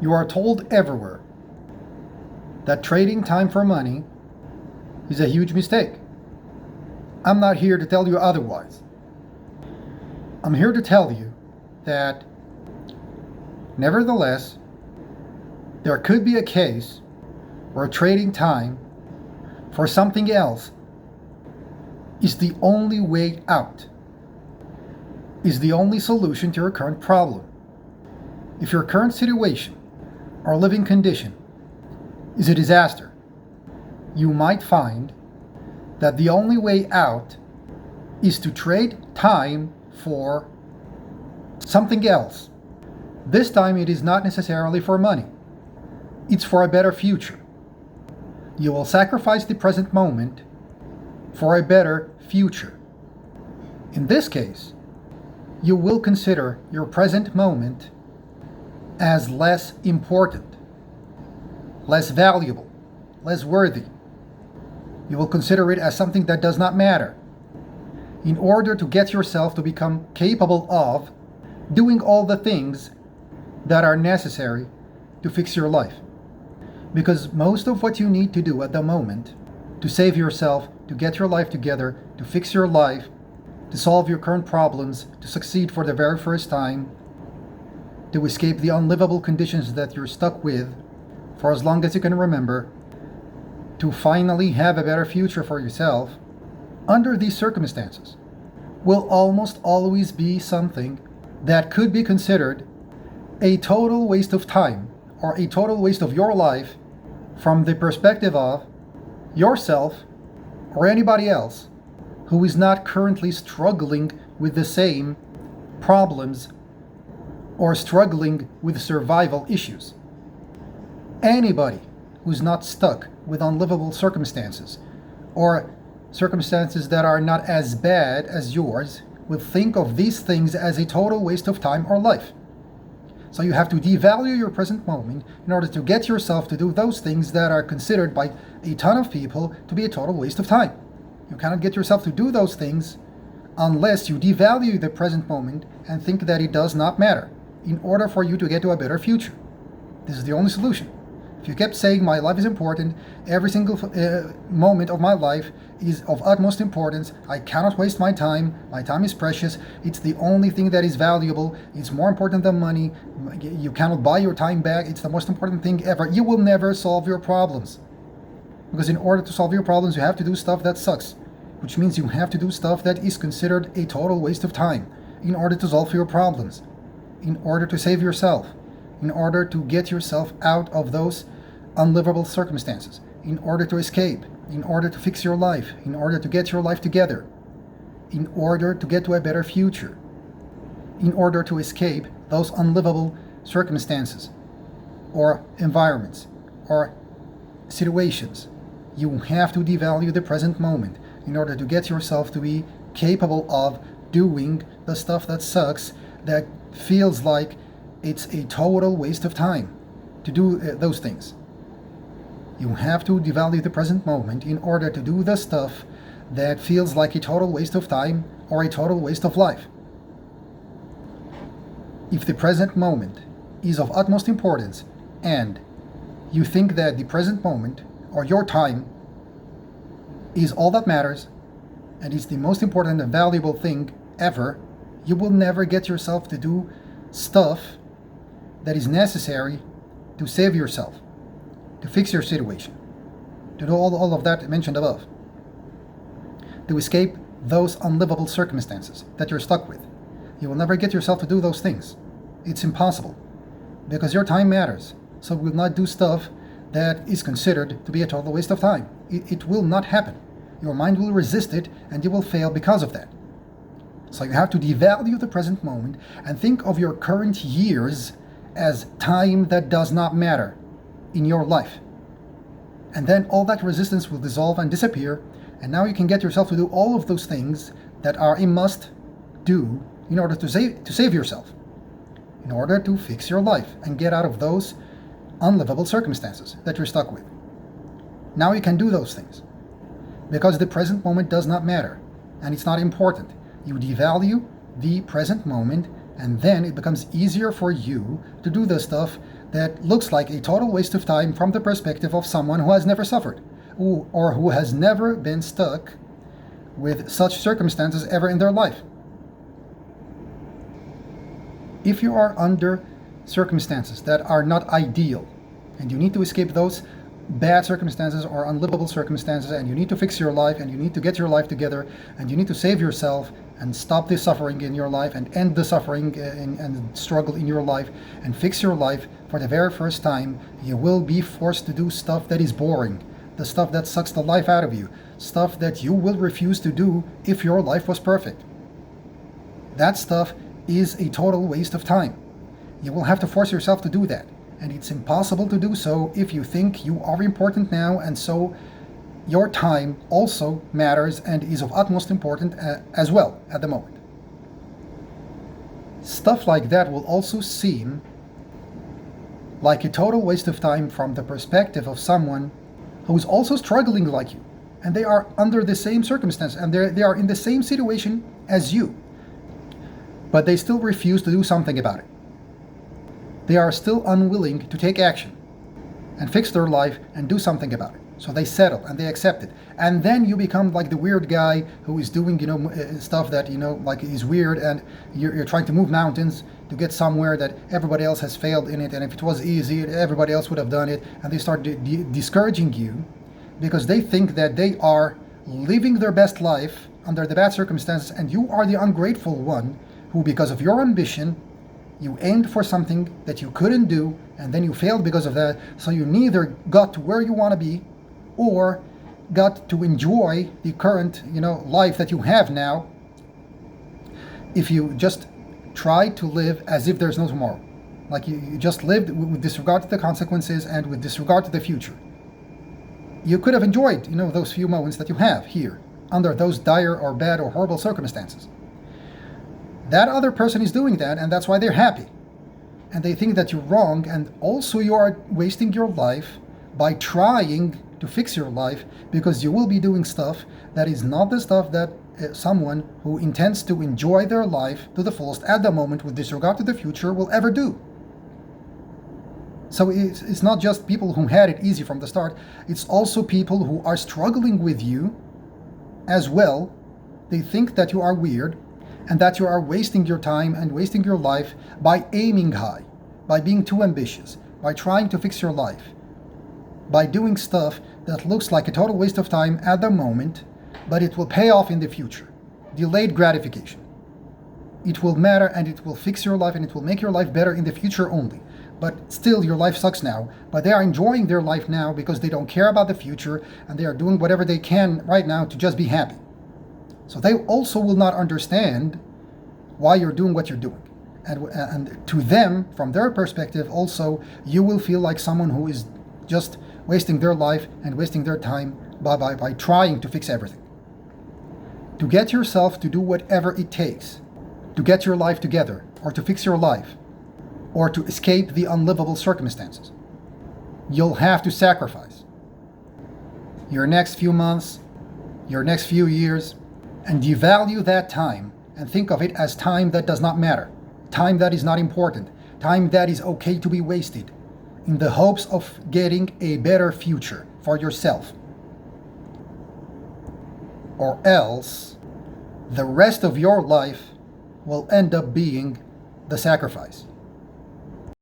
You are told everywhere that trading time for money is a huge mistake. I'm not here to tell you otherwise. I'm here to tell you that, nevertheless, there could be a case where trading time for something else is the only way out, is the only solution to your current problem. If your current situation or living condition is a disaster, you might find that the only way out is to trade time for something else. This time it is not necessarily for money. It's for a better future. You will sacrifice the present moment for a better future. In this case, you will consider your present moment as less important, less valuable, less worthy. You will consider it as something that does not matter, in order to get yourself to become capable of doing all the things that are necessary to fix your life. Because most of what you need to do at the moment to save yourself, to get your life together, to fix your life, to solve your current problems, to succeed for the very first time, to escape the unlivable conditions that you're stuck with for as long as you can remember, to finally have a better future for yourself, under these circumstances, will almost always be something that could be considered a total waste of time or a total waste of your life from the perspective of yourself or anybody else who is not currently struggling with the same problems or struggling with survival issues. Anybody who's not stuck with unlivable circumstances or circumstances that are not as bad as yours will think of these things as a total waste of time or life. So you have to devalue your present moment in order to get yourself to do those things that are considered by a ton of people to be a total waste of time. You cannot get yourself to do those things unless you devalue the present moment and think that it does not matter in order for you to get to a better future. This is the only solution. If you kept saying my life is important, every single moment of my life is of utmost importance, I cannot waste my time is precious, it's the only thing that is valuable, it's more important than money, you cannot buy your time back, it's the most important thing ever, you will never solve your problems. Because in order to solve your problems, you have to do stuff that sucks, which means you have to do stuff that is considered a total waste of time in order to solve your problems, in order to save yourself, in order to get yourself out of those unlivable circumstances, in order to escape, in order to fix your life, in order to get your life together, in order to get to a better future, in order to escape those unlivable circumstances or environments or situations. You have to devalue the present moment in order to get yourself to be capable of doing the stuff that sucks, that feels like it's a total waste of time to do those things. You have to devalue the present moment in order to do the stuff that feels like a total waste of time or a total waste of life. If the present moment is of utmost importance and you think that the present moment or your time is all that matters and is the most important and valuable thing ever, you will never get yourself to do stuff that is necessary to save yourself, to fix your situation, to do all of that mentioned above, to escape those unlivable circumstances that you're stuck with. You will never get yourself to do those things. It's impossible, because your time matters, so you will not do stuff that is considered to be a total waste of time. It will not happen. Your mind will resist it, and you will fail because of that. So you have to devalue the present moment and think of your current years as time that does not matter in your life. And then all that resistance will dissolve and disappear, and now you can get yourself to do all of those things that are a must do in order to save yourself, in order to fix your life and get out of those unlivable circumstances that you're stuck with. Now you can do those things because the present moment does not matter and it's not important. You devalue the present moment And then it becomes easier for you to do the stuff that looks like a total waste of time from the perspective of someone who has never suffered, or who has never been stuck with such circumstances ever in their life. If you are under circumstances that are not ideal, and you need to escape those bad circumstances or unlivable circumstances, and you need to fix your life, and you need to get your life together, and you need to save yourself and stop the suffering in your life and end the suffering and struggle in your life and fix your life for the very first time, you will be forced to do stuff that is boring, the stuff that sucks the life out of you, stuff that you will refuse to do if your life was perfect. That stuff is a total waste of time. You will have to force yourself to do that. And it's impossible to do so if you think you are important now, and so your time also matters and is of utmost importance as well at the moment. Stuff like that will also seem like a total waste of time from the perspective of someone who is also struggling like you, and they are under the same circumstance, and they are in the same situation as you, but they still refuse to do something about it. They are still unwilling to take action and fix their life and do something about it. So they settle and they accept it. And then you become like the weird guy who is doing, stuff that, like is weird, and you're trying to move mountains to get somewhere that everybody else has failed in it. And if it was easy, everybody else would have done it. And they start discouraging you because they think that they are living their best life under the bad circumstances, and you are the ungrateful one who, because of your ambition, you aimed for something that you couldn't do, and then you failed because of that. So you neither got to where you want to be or got to enjoy the current, life that you have now, if you just try to live as if there's no tomorrow. Like you just lived with disregard to the consequences and with disregard to the future. You could have enjoyed, those few moments that you have here under those dire or bad or horrible circumstances. That other person is doing that, and that's why they're happy. And they think that you're wrong, and also you are wasting your life by trying to fix your life, because you will be doing stuff that is not the stuff that someone who intends to enjoy their life to the fullest at the moment with disregard to the future will ever do. So it's not just people who had it easy from the start, it's also people who are struggling with you as well. They think that you are weird, and that you are wasting your time and wasting your life by aiming high, by being too ambitious, by trying to fix your life, by doing stuff that looks like a total waste of time at the moment, but it will pay off in the future. Delayed gratification. It will matter, and it will fix your life, and it will make your life better in the future only. But still, your life sucks now, but they are enjoying their life now because they don't care about the future, and they are doing whatever they can right now to just be happy. So they also will not understand why you're doing what you're doing. And to them, from their perspective also, you will feel like someone who is just wasting their life and wasting their time by trying to fix everything. To get yourself to do whatever it takes to get your life together, or to fix your life, or to escape the unlivable circumstances, you'll have to sacrifice your next few months, your next few years, and devalue that time and think of it as time that does not matter, time that is not important, time that is okay to be wasted, in the hopes of getting a better future for yourself. Or else, the rest of your life will end up being the sacrifice.